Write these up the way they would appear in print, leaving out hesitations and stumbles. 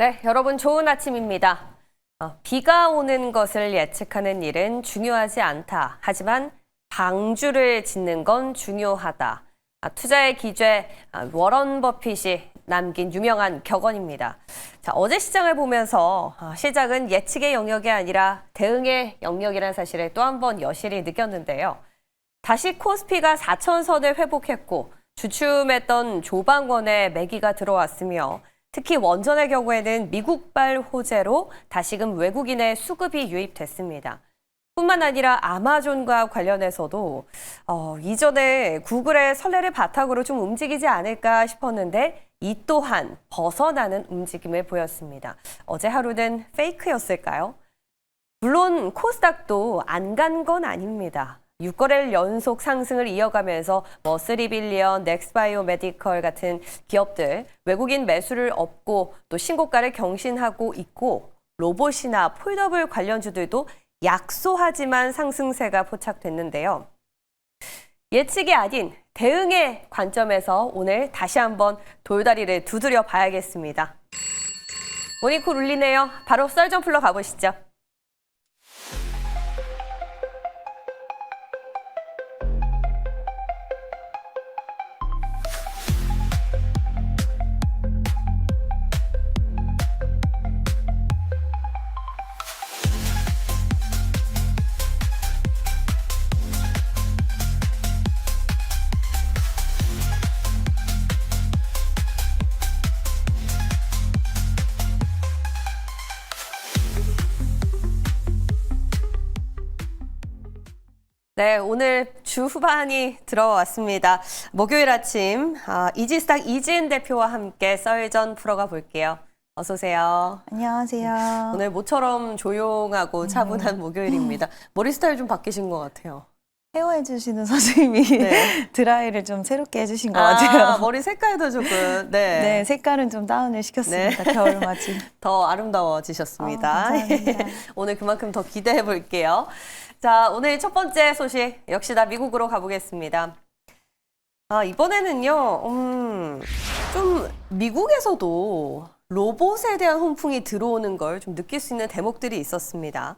네, 여러분 좋은 아침입니다. 비가 오는 것을 예측하는 일은 중요하지 않다. 하지만 방주를 짓는 건 중요하다. 투자의 기죄 워런 버핏이 남긴 유명한 격언입니다. 자, 어제 시장을 보면서 시작은 예측의 영역이 아니라 대응의 영역이라는 사실을 또 한 번 여실히 느꼈는데요. 다시 코스피가 4,000선을 회복했고 주춤했던 조방원의 매기가 들어왔으며 특히 원전의 경우에는 미국발 호재로 다시금 외국인의 수급이 유입됐습니다. 뿐만 아니라 아마존과 관련해서도 이전에 구글의 선례를 바탕으로 좀 움직이지 않을까 싶었는데 이 또한 벗어나는 움직임을 보였습니다. 어제 하루는 페이크였을까요? 물론 코스닥도 안 간 건 아닙니다. 6거래일 연속 상승을 이어가면서 쓰리빌리언, 넥스바이오 메디컬 같은 기업들 외국인 매수를 업고 또 신고가를 경신하고 있고 로봇이나 폴더블 관련주들도 약소하지만 상승세가 포착됐는데요. 예측이 아닌 대응의 관점에서 오늘 다시 한번 돌다리를 두드려 봐야겠습니다. 모닝콜 울리네요. 바로 썰전 풀러 가보시죠. 네, 오늘 주 후반이 들어왔습니다. 목요일 아침 이지스탁 이지은 대표와 함께 썰전 풀어가 볼게요. 어서 오세요. 안녕하세요. 오늘 모처럼 조용하고 차분한 목요일입니다. 머리 스타일 좀 바뀌신 것 같아요. 헤어해주시는 선생님이 네. 드라이를 좀 새롭게 해주신 것 같아요. 머리 색깔도 조금 네, 색깔은 좀 다운을 시켰습니다. 네. 겨울맞이. 더 아름다워지셨습니다. 감사합니다. 오늘 그만큼 더 기대해 볼게요. 자, 오늘 첫 번째 소식 역시나 미국으로 가보겠습니다. 이번에는요, 좀 미국에서도 로봇에 대한 훈풍이 들어오는 걸 좀 느낄 수 있는 대목들이 있었습니다.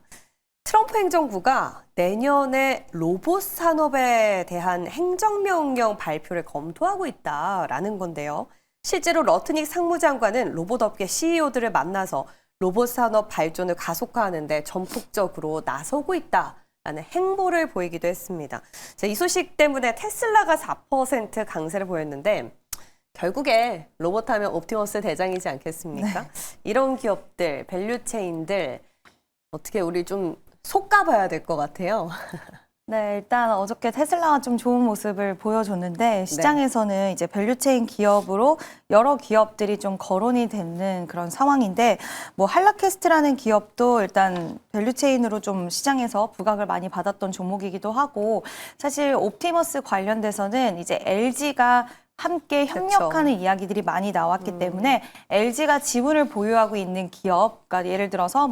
트럼프 행정부가 내년에 로봇 산업에 대한 행정명령 발표를 검토하고 있다라는 건데요. 실제로 러트닉 상무장관은 로봇업계 CEO들을 만나서 로봇 산업 발전을 가속화하는 데 전폭적으로 나서고 있다라는 행보를 보이기도 했습니다. 자, 이 소식 때문에 테슬라가 4% 강세를 보였는데 결국에 로봇 하면 옵티머스 대장이지 않겠습니까? 네. 이런 기업들, 밸류체인들 어떻게 우리 좀 속가봐야 될 것 같아요. 네, 일단 어저께 테슬라가 좀 좋은 모습을 보여줬는데 시장에서는 이제 밸류체인 기업으로 여러 기업들이 좀 거론이 되는 그런 상황인데 한라캐스트라는 기업도 일단 밸류체인으로 좀 시장에서 부각을 많이 받았던 종목이기도 하고 사실 옵티머스 관련돼서는 이제 LG가 함께 협력하는 그렇죠. 이야기들이 많이 나왔기 때문에 LG가 지분을 보유하고 있는 기업, 그러니까 예를 들어서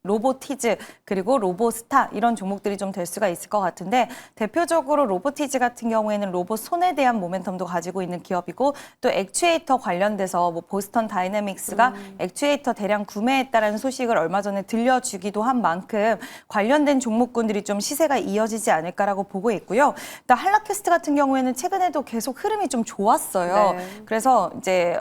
로보티즈 그리고 로보스타 이런 종목들이 좀 될 수가 있을 것 같은데 대표적으로 로보티즈 같은 경우에는 로봇 손에 대한 모멘텀도 가지고 있는 기업이고 또 액추에이터 관련돼서 보스턴 다이내믹스가 액추에이터 대량 구매했다라는 소식을 얼마 전에 들려주기도 한 만큼 관련된 종목군들이 좀 시세가 이어지지 않을까라고 보고 있고요. 또 한라캐스트 같은 경우에는 최근에도 계속 흐름이 좀 좋았어요. 네. 그래서 이제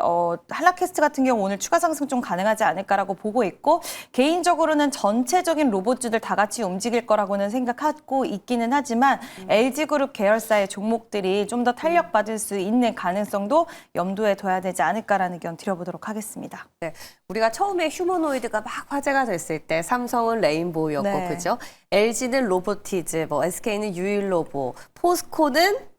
한라캐스트 같은 경우 오늘 추가 상승 좀 가능하지 않을까라고 보고 있고 개인적으로는 전체적인 로봇주들 다 같이 움직일 거라고는 생각하고 있기는 하지만 LG그룹 계열사의 종목들이 좀 더 탄력받을 수 있는 가능성도 염두에 둬야 되지 않을까라는 의견 드려보도록 하겠습니다. 네, 우리가 처음에 휴머노이드가 막 화제가 됐을 때 삼성은 레인보우였고 네. 그죠? LG는 로보티즈, SK는 유일로보, 포스코는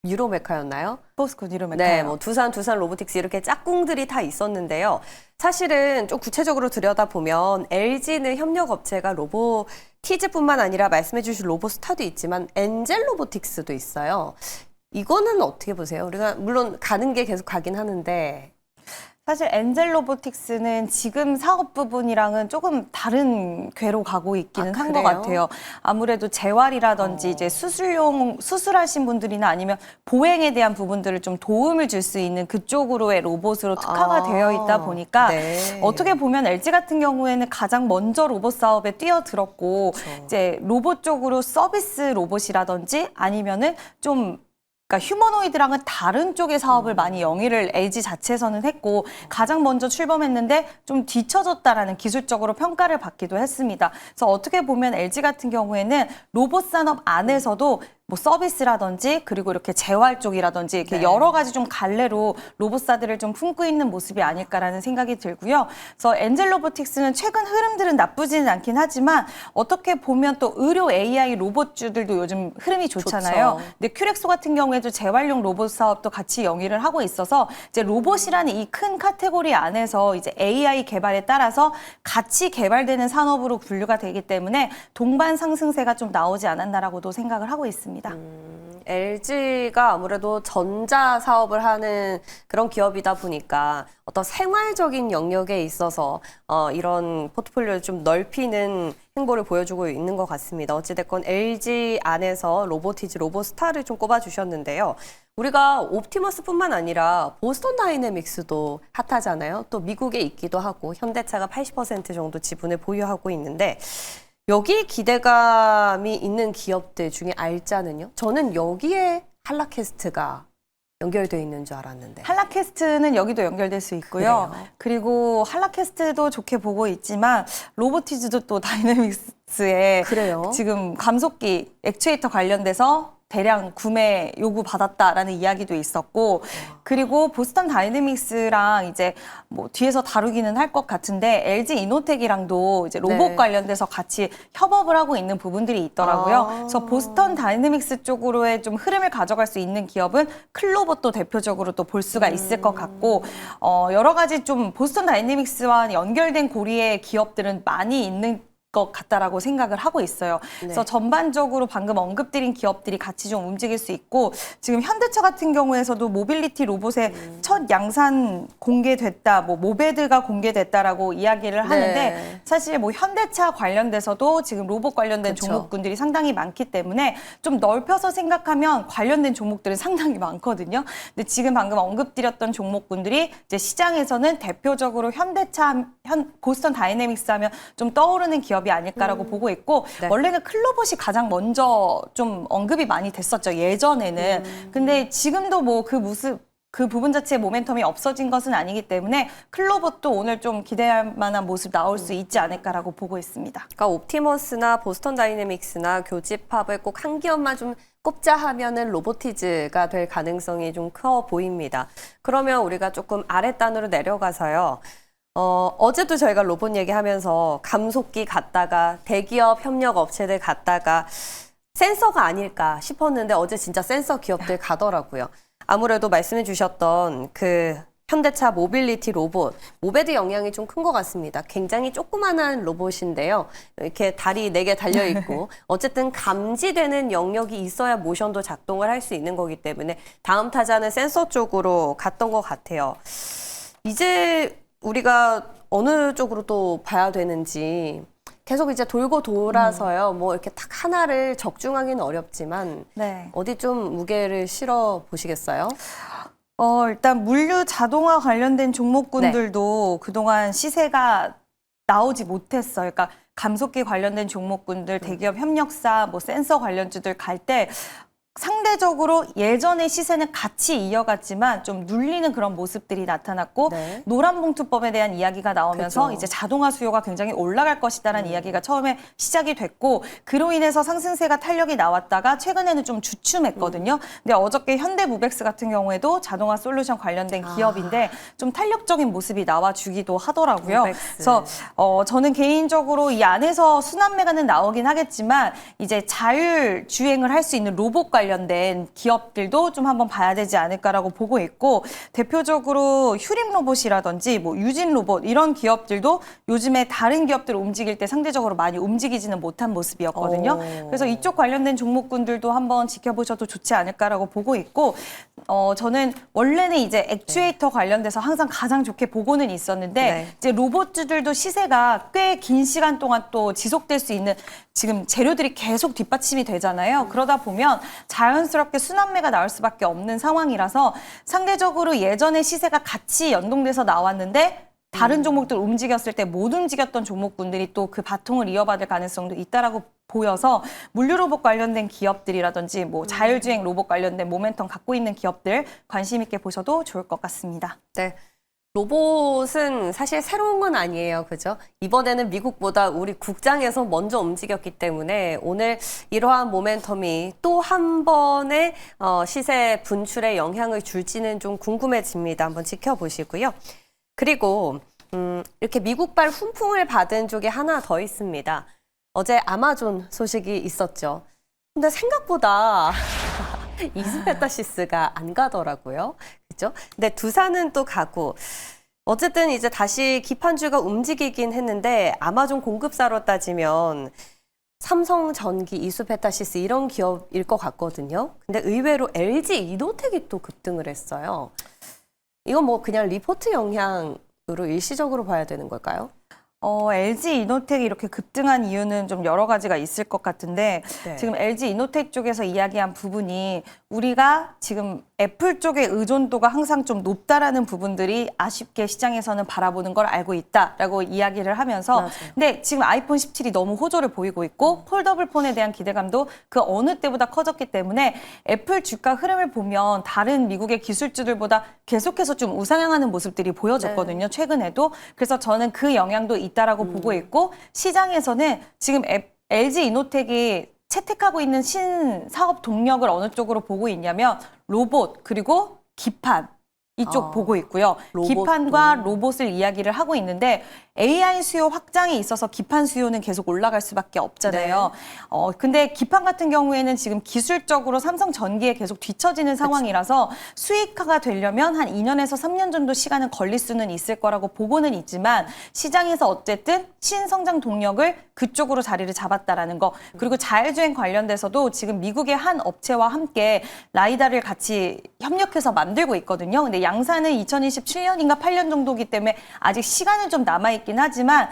유로메카였나요? 포스코 유로메카. 네, 두산 로보틱스 이렇게 짝꿍들이 다 있었는데요. 사실은 좀 구체적으로 들여다보면 LG는 협력업체가 로보티즈뿐만 아니라 말씀해주신 로보스타도 있지만 엔젤 로보틱스도 있어요. 이거는 어떻게 보세요? 우리가 물론 가는 게 계속 가긴 하는데. 사실 엔젤 로보틱스는 지금 사업 부분이랑은 조금 다른 궤로 가고 있기는 한 것 그래요? 같아요. 아무래도 재활이라든지 이제 수술하신 분들이나 아니면 보행에 대한 부분들을 좀 도움을 줄 수 있는 그쪽으로의 로봇으로 특화가 되어 있다 보니까 네. 어떻게 보면 LG 같은 경우에는 가장 먼저 로봇 사업에 뛰어들었고 그렇죠. 이제 로봇 쪽으로 서비스 로봇이라든지 아니면은 좀 그러니까 휴머노이드랑은 다른 쪽의 사업을 많이 영위를 LG 자체에서는 했고 가장 먼저 출범했는데 좀 뒤처졌다라는 기술적으로 평가를 받기도 했습니다. 그래서 어떻게 보면 LG 같은 경우에는 로봇 산업 안에서도 뭐 서비스라든지 그리고 이렇게 재활 쪽이라든지 이렇게 네. 여러 가지 좀 갈래로 로봇사들을 좀 품고 있는 모습이 아닐까라는 생각이 들고요. 그래서 엔젤 로보틱스는 최근 흐름들은 나쁘지는 않긴 하지만 어떻게 보면 또 의료 AI 로봇주들도 요즘 흐름이 좋잖아요. 좋죠. 근데 큐렉소 같은 경우에도 재활용 로봇 사업도 같이 영위를 하고 있어서 이제 로봇이라는 이 큰 카테고리 안에서 이제 AI 개발에 따라서 같이 개발되는 산업으로 분류가 되기 때문에 동반 상승세가 좀 나오지 않았나라고도 생각을 하고 있습니다. LG가 아무래도 전자 사업을 하는 그런 기업이다 보니까 어떤 생활적인 영역에 있어서 이런 포트폴리오를 좀 넓히는 행보를 보여주고 있는 것 같습니다. 어찌됐건 LG 안에서 로보티즈, 로보스타를 좀 꼽아주셨는데요. 우리가 옵티머스뿐만 아니라 보스턴 다이내믹스도 핫하잖아요. 또 미국에 있기도 하고 현대차가 80% 정도 지분을 보유하고 있는데 여기 기대감이 있는 기업들 중에 알짜는요? 저는 여기에 한라캐스트가 연결되어 있는 줄 알았는데. 한라캐스트는 여기도 연결될 수 있고요. 그래요? 그리고 한라캐스트도 좋게 보고 있지만 로보티즈도 또 다이내믹스에 그래요? 지금 감속기 액추에이터 관련돼서 대량 구매 요구 받았다라는 이야기도 있었고 그리고 보스턴 다이내믹스랑 이제 뭐 뒤에서 다루기는 할 것 같은데 LG 이노텍이랑도 이제 로봇 네. 관련돼서 같이 협업을 하고 있는 부분들이 있더라고요. 그래서 보스턴 다이내믹스 쪽으로의 좀 흐름을 가져갈 수 있는 기업은 클로봇도 대표적으로 또 볼 수가 있을 것 같고 여러 가지 좀 보스턴 다이내믹스와 연결된 고리의 기업들은 많이 있는 것 같다라고 생각을 하고 있어요. 그래서 전반적으로 방금 언급드린 기업들이 같이 좀 움직일 수 있고 지금 현대차 같은 경우에서도 모빌리티 로봇의 첫 양산 공개됐다, 뭐 모베드가 공개됐다라고 이야기를 하는데 네. 사실 뭐 현대차 관련돼서도 지금 로봇 관련된 그쵸. 종목군들이 상당히 많기 때문에 좀 넓혀서 생각하면 관련된 종목들은 상당히 많거든요. 근데 지금 방금 언급드렸던 종목군들이 이제 시장에서는 대표적으로 현대차, 보스턴 다이내믹스 하면 좀 떠오르는 기업이 아닐까라고 보고 있고 네. 원래는 클로봇이 가장 먼저 좀 언급이 많이 됐었죠. 예전에는. 근데 지금도 뭐 그 부분 자체의 모멘텀이 없어진 것은 아니기 때문에 클로봇도 오늘 좀 기대할 만한 모습 나올 수 있지 않을까라고 보고 있습니다. 그러니까 옵티머스나 보스턴 다이내믹스나 교집합을 꼭 한 기업만 좀 꼽자 하면은 로보티즈가 될 가능성이 좀 커 보입니다. 그러면 우리가 조금 아랫단으로 내려가서요. 어제도 저희가 로봇 얘기하면서 감속기 갔다가 대기업 협력 업체들 갔다가 센서가 아닐까 싶었는데 어제 진짜 센서 기업들 가더라고요. 아무래도 말씀해 주셨던 그 현대차 모빌리티 로봇, 모베드 영향이 좀 큰 것 같습니다. 굉장히 조그만한 로봇인데요. 이렇게 다리 4개 달려있고 어쨌든 감지되는 영역이 있어야 모션도 작동을 할 수 있는 거기 때문에 다음 타자는 센서 쪽으로 갔던 것 같아요. 이제 우리가 어느 쪽으로 또 봐야 되는지 계속 이제 돌고 돌아서요. 뭐 이렇게 딱 하나를 적중하기는 어렵지만 네. 어디 좀 무게를 실어 보시겠어요? 일단 물류 자동화 관련된 종목군들도 그동안 시세가 나오지 못했어요. 그러니까 감속기 관련된 종목군들, 대기업 협력사, 뭐 센서 관련주들 갈 때 상대적으로 예전의 시세는 같이 이어갔지만 좀 눌리는 그런 모습들이 나타났고 네. 노란봉투법에 대한 이야기가 나오면서 그쵸. 이제 자동화 수요가 굉장히 올라갈 것이다라는 이야기가 처음에 시작이 됐고 그로 인해서 상승세가 탄력이 나왔다가 최근에는 좀 주춤했거든요. 근데 어저께 현대무벡스 같은 경우에도 자동화 솔루션 관련된 기업인데 좀 탄력적인 모습이 나와주기도 하더라고요. 무벡스. 그래서 저는 개인적으로 이 안에서 순환매가는 나오긴 하겠지만 이제 자율 주행을 할 수 있는 로봇 관련된 기업들도 좀 한번 봐야 되지 않을까라고 보고 있고, 대표적으로 휴림 로봇이라든지 뭐 유진 로봇 이런 기업들도 요즘에 다른 기업들 움직일 때 상대적으로 많이 움직이지는 못한 모습이었거든요. 그래서 이쪽 관련된 종목군들도 한번 지켜보셔도 좋지 않을까라고 보고 있고, 저는 원래는 이제 액추에이터 관련돼서 항상 가장 좋게 보고는 있었는데 네. 이제 로봇들도 시세가 꽤 긴 시간 동안 또 지속될 수 있는 지금 재료들이 계속 뒷받침이 되잖아요. 그러다 보면 자연스럽게 순환매가 나올 수밖에 없는 상황이라서 상대적으로 예전에 시세가 같이 연동돼서 나왔는데 다른 종목들 움직였을 때 못 움직였던 종목군들이 또 그 바통을 이어받을 가능성도 있다라고 보여서 물류 로봇 관련된 기업들이라든지 뭐 자율주행 로봇 관련된 모멘텀 갖고 있는 기업들 관심 있게 보셔도 좋을 것 같습니다. 네. 로봇은 사실 새로운 건 아니에요. 그죠? 이번에는 미국보다 우리 국장에서 먼저 움직였기 때문에 오늘 이러한 모멘텀이 또 한 번의 시세 분출에 영향을 줄지는 좀 궁금해집니다. 한번 지켜보시고요. 그리고 이렇게 미국발 훈풍을 받은 쪽이 하나 더 있습니다. 어제 아마존 소식이 있었죠. 근데 생각보다 이스페타시스가 안 가더라고요. 그죠? 근데 두산은 또 가고, 어쨌든 이제 다시 기판주가 움직이긴 했는데, 아마존 공급사로 따지면 삼성전기, 이스페타시스 이런 기업일 것 같거든요. 근데 의외로 LG 이노텍이 또 급등을 했어요. 이건 뭐 그냥 리포트 영향으로 일시적으로 봐야 되는 걸까요? LG 이노텍이 이렇게 급등한 이유는 좀 여러 가지가 있을 것 같은데 네. 지금 LG 이노텍 쪽에서 이야기한 부분이 우리가 지금 애플 쪽의 의존도가 항상 좀 높다라는 부분들이 아쉽게 시장에서는 바라보는 걸 알고 있다라고 이야기를 하면서 맞아요. 근데 지금 아이폰 17이 너무 호조를 보이고 있고 폴더블 폰에 대한 기대감도 그 어느 때보다 커졌기 때문에 애플 주가 흐름을 보면 다른 미국의 기술주들보다 계속해서 좀 우상향하는 모습들이 보여졌거든요. 최근에도. 그래서 저는 그 영향도 있다라고 보고 있고 시장에서는 지금 LG 이노텍이 채택하고 있는 신사업 동력을 어느 쪽으로 보고 있냐면 로봇 그리고 기판 이쪽 보고 있고요. 로봇. 기판과 로봇을 이야기를 하고 있는데 AI 수요 확장에 있어서 기판 수요는 계속 올라갈 수밖에 없잖아요. 근데 기판 같은 경우에는 지금 기술적으로 삼성전기에 계속 뒤처지는 상황이라서 수익화가 되려면 한 2년에서 3년 정도 시간은 걸릴 수는 있을 거라고 보고는 있지만 시장에서 어쨌든 신성장 동력을 그쪽으로 자리를 잡았다라는 거. 그리고 자율주행 관련돼서도 지금 미국의 한 업체와 함께 라이다를 같이 협력해서 만들고 있거든요. 근데 양산은 2027년인가 8년 정도기 때문에 아직 시간은 좀 남아있긴 하지만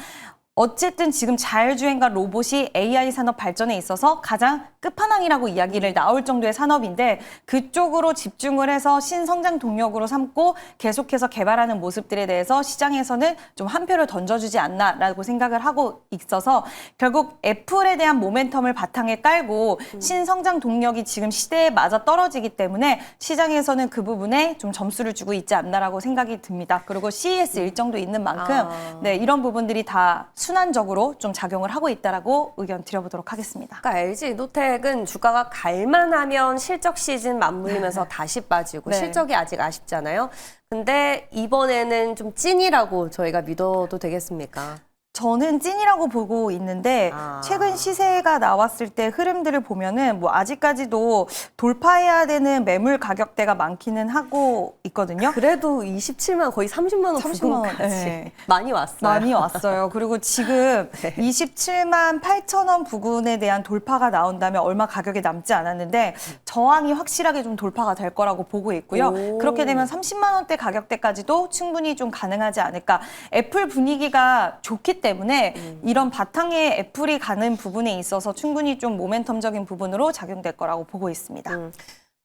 어쨌든 지금 자율주행과 로봇이 AI 산업 발전에 있어서 가장 끝판왕이라고 이야기를 나올 정도의 산업인데 그쪽으로 집중을 해서 신성장 동력으로 삼고 계속해서 개발하는 모습들에 대해서 시장에서는 좀 한 표를 던져주지 않나라고 생각을 하고 있어서 결국 애플에 대한 모멘텀을 바탕에 깔고 신성장 동력이 지금 시대에 맞아 떨어지기 때문에 시장에서는 그 부분에 좀 점수를 주고 있지 않나라고 생각이 듭니다. 그리고 CES 일정도 있는 만큼 네, 이런 부분들이 다 순환적으로 좀 작용을 하고 있다라고 의견 드려보도록 하겠습니다. 그러니까 LG 이노텍은 주가가 갈만하면 실적 시즌 맞물리면서 다시 빠지고 네. 실적이 아직 아쉽잖아요. 근데 이번에는 좀 찐이라고 저희가 믿어도 되겠습니까? 저는 찐이라고 보고 있는데 최근 시세가 나왔을 때 흐름들을 보면은 뭐 아직까지도 돌파해야 되는 매물 가격대가 많기는 하고 있거든요. 그래도 27만 거의 30만 원 30만 원, 부근까지 네. 많이 왔어요. 많이 왔어요. 그리고 지금 네. 27만 8천 원 부근에 대한 돌파가 나온다면 얼마 가격이 남지 않았는데 저항이 확실하게 좀 돌파가 될 거라고 보고 있고요. 오. 그렇게 되면 30만 원대 가격대까지도 충분히 좀 가능하지 않을까. 애플 분위기가 좋기 때문에 이런 바탕에 애플이 가는 부분에 있어서 충분히 좀 모멘텀적인 부분으로 작용될 거라고 보고 있습니다. 그럼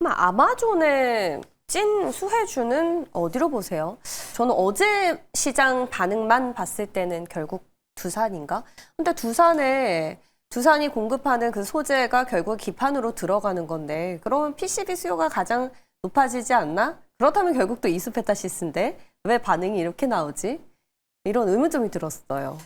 아마존의 찐 수혜주는 어디로 보세요? 저는 어제 시장 반응만 봤을 때는 결국 두산인가? 근데 두산이 공급하는 그 소재가 결국 기판으로 들어가는 건데 그러면 PCB 수요가 가장 높아지지 않나? 그렇다면 결국 또 이스페타시스인데 왜 반응이 이렇게 나오지? 이런 의문점이 들었어요.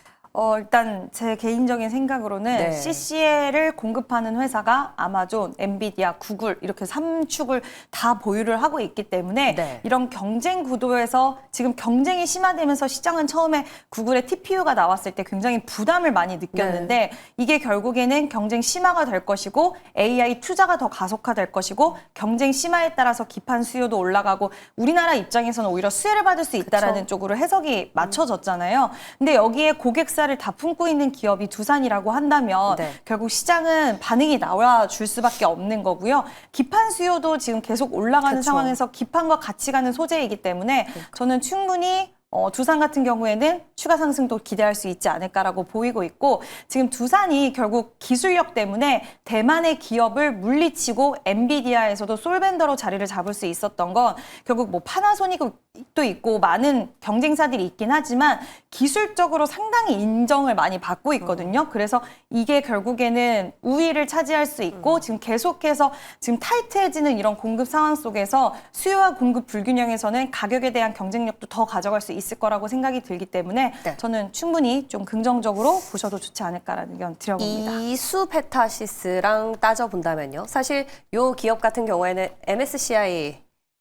일단 제 개인적인 생각으로는 네. CCL을 공급하는 회사가 아마존, 엔비디아, 구글 이렇게 3축을 다 보유를 하고 있기 때문에 네. 이런 경쟁 구도에서 지금 경쟁이 심화되면서 시장은 처음에 구글의 TPU가 나왔을 때 굉장히 부담을 많이 느꼈는데 이게 결국에는 경쟁 심화가 될 것이고 AI 투자가 더 가속화될 것이고 경쟁 심화에 따라서 기판 수요도 올라가고 우리나라 입장에서는 오히려 수혜를 받을 수 있다라는 쪽으로 해석이 맞춰졌잖아요. 근데 여기에 고객사를 다 품고 있는 기업이 두산이라고 한다면 네. 결국 시장은 반응이 나와 줄 수밖에 없는 거고요. 기판 수요도 지금 계속 올라가는 그쵸. 상황에서 기판과 같이 가는 소재이기 때문에 저는 충분히 두산 같은 경우에는 추가 상승도 기대할 수 있지 않을까라고 보이고 있고 지금 두산이 결국 기술력 때문에 대만의 기업을 물리치고 엔비디아에서도 솔벤더로 자리를 잡을 수 있었던 건 결국 뭐 파나소닉도 있고 많은 경쟁사들이 있긴 하지만 기술적으로 상당히 인정을 많이 받고 있거든요. 그래서 이게 결국에는 우위를 차지할 수 있고 지금 계속해서 지금 타이트해지는 이런 공급 상황 속에서 수요와 공급 불균형에서는 가격에 대한 경쟁력도 더 가져갈 수 있을 거라고 생각이 들기 때문에 네. 저는 충분히 좀 긍정적으로 보셔도 좋지 않을까라는 의견 드려봅니다. 이수페타시스랑 따져본다면요. 사실 요 기업 같은 경우에는 MSCI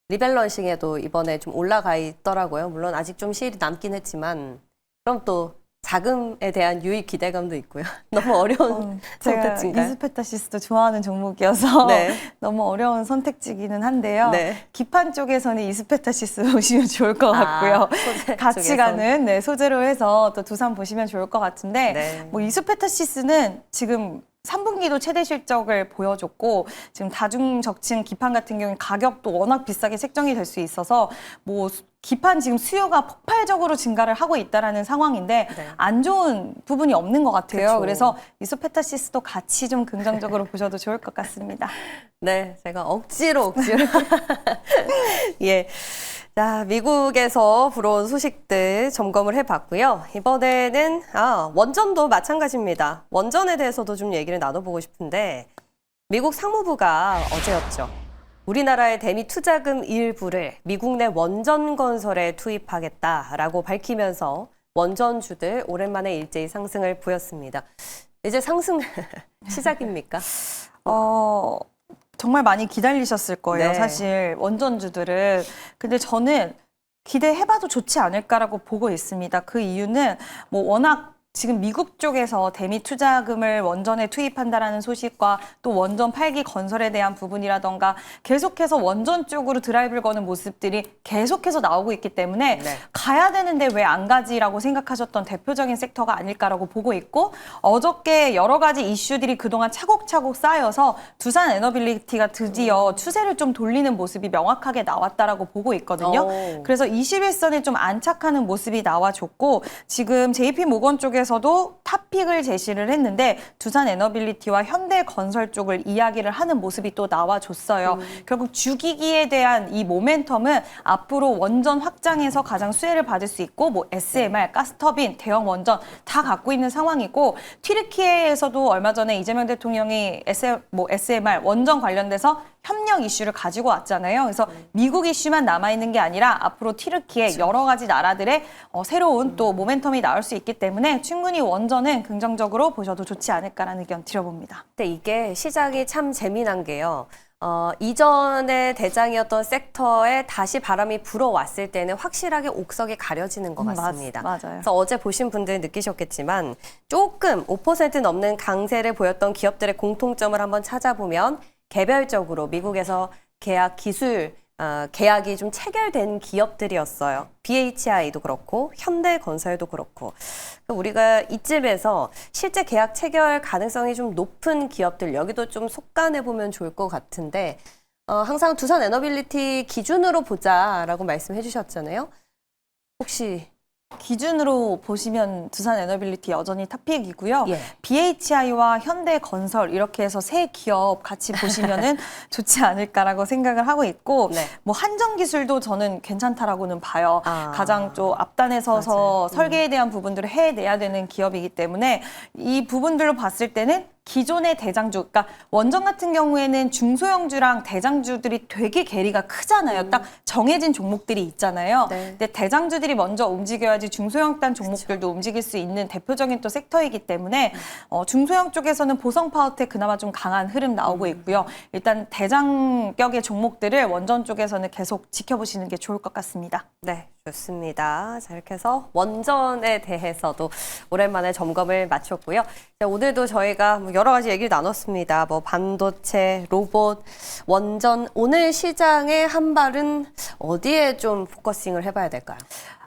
리밸런싱에도 이번에 좀 올라가 있더라고요. 물론 아직 좀 시일이 남긴 했지만 그럼 또 자금에 대한 유입 기대감도 있고요. 너무 어려운 제가 선택지인가요? 이스페타시스도 좋아하는 종목이어서 네. 너무 어려운 선택지기는 한데요. 네. 기판 쪽에서는 이스페타시스 보시면 좋을 것 같고요. 소재 같이 쪽에서. 가는 소재로 해서 또 두산 보시면 좋을 것 같은데 네. 뭐 이스페타시스는 지금 3분기도 최대 실적을 보여줬고 지금 다중적층 기판 같은 경우는 가격도 워낙 비싸게 책정이 될 수 있어서 뭐 기판 지금 수요가 폭발적으로 증가를 하고 있다라는 상황인데 네. 안 좋은 부분이 없는 것 같아요. 그쵸. 그래서 이소페타시스도 같이 좀 긍정적으로 보셔도 좋을 것 같습니다. 네, 제가 억지로. 예. 자, 미국에서 불어온 소식들 점검을 해봤고요. 이번에는 원전도 마찬가지입니다. 원전에 대해서도 좀 얘기를 나눠보고 싶은데 미국 상무부가 어제였죠. 우리나라의 대미 투자금 일부를 미국 내 원전 건설에 투입하겠다라고 밝히면서 원전주들 오랜만에 일제히 상승을 보였습니다. 이제 상승 시작입니까? 정말 많이 기다리셨을 거예요. 네. 사실 원전주들은. 근데 저는 기대해봐도 좋지 않을까라고 보고 있습니다. 그 이유는 뭐 워낙 지금 미국 쪽에서 대미 투자금을 원전에 투입한다라는 소식과 또 원전 8기 건설에 대한 부분이라던가 계속해서 원전 쪽으로 드라이브를 거는 모습들이 계속해서 나오고 있기 때문에 네. 가야 되는데 왜 안 가지라고 생각하셨던 대표적인 섹터가 아닐까라고 보고 있고 어저께 여러 가지 이슈들이 그동안 차곡차곡 쌓여서 두산 에너빌리티가 드디어 추세를 좀 돌리는 모습이 명확하게 나왔다라고 보고 있거든요. 오. 그래서 21선에 좀 안착하는 모습이 나와줬고 지금 JP 모건 쪽에서도 탑픽을 제시를 했는데 두산 에너빌리티와 현대건설 쪽을 이야기를 하는 모습이 또 나와줬어요. 결국 주기기에 대한 이 모멘텀은 앞으로 원전 확장에서 가장 수혜를 받을 수 있고 뭐 SMR, 가스터빈, 대형 원전 다 갖고 있는 상황이고 튀르키예에서도 얼마 전에 이재명 대통령이 SMR 원전 관련돼서 협력 이슈를 가지고 왔잖아요. 그래서 미국 이슈만 남아있는 게 아니라 앞으로 튀르키예 여러 가지 나라들의 새로운 또 모멘텀이 나올 수 있기 때문에 충분히 원전은 긍정적으로 보셔도 좋지 않을까라는 의견 드려봅니다. 근데 이게 시작이 참 재미난 게요. 이전에 대장이었던 섹터에 다시 바람이 불어왔을 때는 확실하게 옥석이 가려지는 것 같습니다. 맞아요. 그래서 어제 보신 분들 느끼셨겠지만 조금 5% 넘는 강세를 보였던 기업들의 공통점을 한번 찾아보면 개별적으로 미국에서 계약이 좀 체결된 기업들이었어요. BHI도 그렇고 현대건설도 그렇고 우리가 이쯤에서 실제 계약 체결 가능성이 좀 높은 기업들 여기도 좀 속간해보면 좋을 것 같은데 항상 두산 에너빌리티 기준으로 보자라고 말씀해 주셨잖아요. 혹시 기준으로 보시면 두산 에너빌리티 여전히 탑픽이고요. 예. BHI와 현대건설 이렇게 해서 세 기업 같이 보시면은 좋지 않을까라고 생각을 하고 있고 네. 뭐 한전기술도 저는 괜찮다라고는 봐요. 아. 가장 좀 앞단에 서서 맞아요. 설계에 대한 부분들을 해내야 되는 기업이기 때문에 이 부분들로 봤을 때는 기존의 대장주, 그러니까 원전 같은 경우에는 중소형주랑 대장주들이 되게 괴리가 크잖아요. 딱 정해진 종목들이 있잖아요. 네. 근데 대장주들이 먼저 움직여야지 중소형단 종목들도 움직일 수 있는 대표적인 또 섹터이기 때문에 중소형 쪽에서는 보성 파워텍 그나마 좀 강한 흐름 나오고 있고요. 일단 대장격의 종목들을 원전 쪽에서는 계속 지켜보시는 게 좋을 것 같습니다. 네, 좋습니다. 자, 이렇게 해서 원전에 대해서도 오랜만에 점검을 마쳤고요. 자, 오늘도 저희가 여러 가지 얘기를 나눴습니다. 뭐 반도체, 로봇, 원전. 오늘 시장의 한 발은 어디에 좀 포커싱을 해봐야 될까요?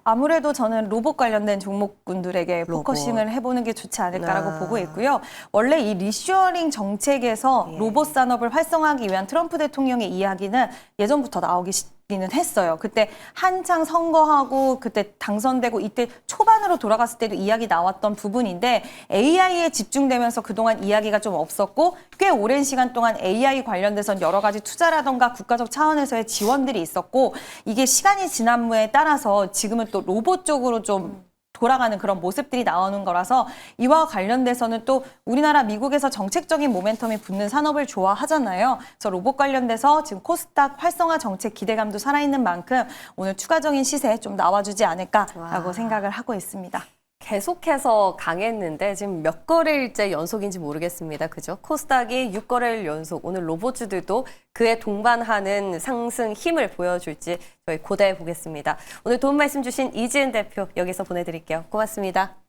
아무래도 저는 로봇 관련된 종목군들에게 로봇. 포커싱을 해보는 게 좋지 않을까라고 아. 보고 있고요. 원래 이 리쇼어링 정책에서 예. 로봇 산업을 활성화하기 위한 트럼프 대통령의 이야기는 예전부터 나오기는 했어요. 그때 한창 선거하고 그때 당선되고 이때 초반으로 돌아갔을 때도 이야기 나왔던 부분인데 AI에 집중되면서 그동안 이야기가 좀 없었고 꽤 오랜 시간 동안 AI 관련돼서 여러 가지 투자라던가 국가적 차원에서의 지원들이 있었고 이게 시간이 지남에 따라서 지금은 또 로봇 쪽으로 좀 돌아가는 그런 모습들이 나오는 거라서 이와 관련돼서는 또 우리나라 미국에서 정책적인 모멘텀이 붙는 산업을 좋아하잖아요. 그래서 로봇 관련돼서 지금 코스닥 활성화 정책 기대감도 살아있는 만큼 오늘 추가적인 시세 좀 나와주지 않을까라고 와. 생각을 하고 있습니다. 계속해서 강했는데 지금 몇 거래일째 연속인지 모르겠습니다. 그죠? 코스닥이 6거래일 연속. 오늘 로봇주들도 그에 동반하는 상승 힘을 보여줄지 저희 고대해 보겠습니다. 오늘 도움 말씀 주신 이지은 대표 여기서 보내드릴게요. 고맙습니다.